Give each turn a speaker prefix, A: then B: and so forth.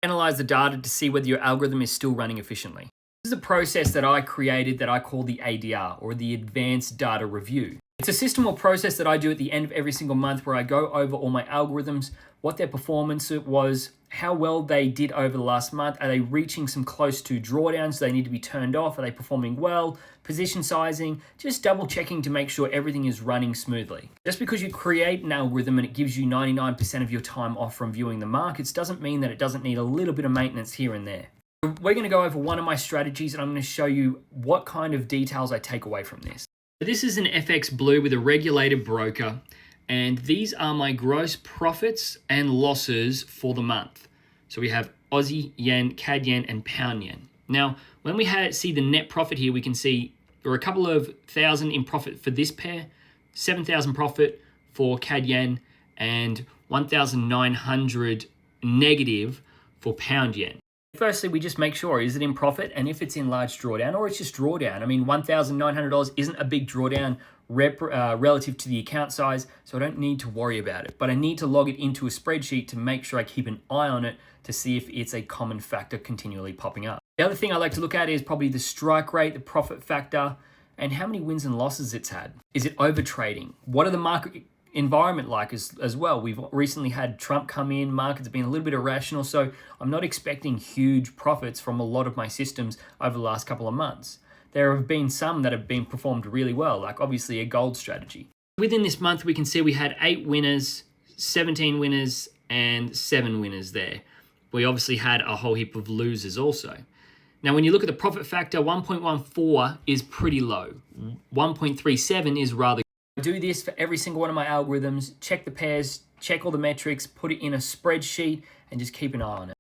A: Analyze the data to see whether your algorithm is still running efficiently. This is a process that I created that I call the ADR, or the Advanced Data Review. It's a system or process that I do at the end of every single month where I go over all my algorithms, what their performance was, how well they did over the last month. Are they reaching some close to drawdowns? Do they need to be turned off? Are they performing well? Position sizing, just double checking to make sure everything is running smoothly. Just because you create an algorithm and it gives you 99% of your time off from viewing the markets doesn't mean that it doesn't need a little bit of maintenance here and there. We're going to go over one of my strategies and I'm going to show you what kind of details I take away from this. So this is an FX Blue with a regulated broker, and these are my gross profits and losses for the month. So we have Aussie yen, CAD yen, and pound yen. Now, when we see the net profit here, we can see there are a couple of thousand in profit for this pair, 7,000 profit for CAD yen, and 1,900 negative for pound yen. Firstly, we just make sure, is it in profit? And if it's in large drawdown, or it's just drawdown. I mean, $1,900 isn't a big drawdown relative to the account size, so I don't need to worry about it. But I need to log it into a spreadsheet to make sure I keep an eye on it to see if it's a common factor continually popping up. The other thing I like to look at is probably the strike rate, the profit factor, and how many wins and losses it's had. Is it over trading? What are the market environment like as well? We've recently had Trump come in, markets have been a little bit irrational, so I'm not expecting huge profits from a lot of my systems over the last couple of months. There have been some that have been performed really well, like obviously a gold strategy. Within this month, we can see we had 8 winners, 17 winners, and 7 winners there. We obviously had a whole heap of losers also. Now, when you look at the profit factor, 1.14 is pretty low. 1.37 is rather good. I do this for every single one of my algorithms, check the pairs, check all the metrics, put it in a spreadsheet, and just keep an eye on it.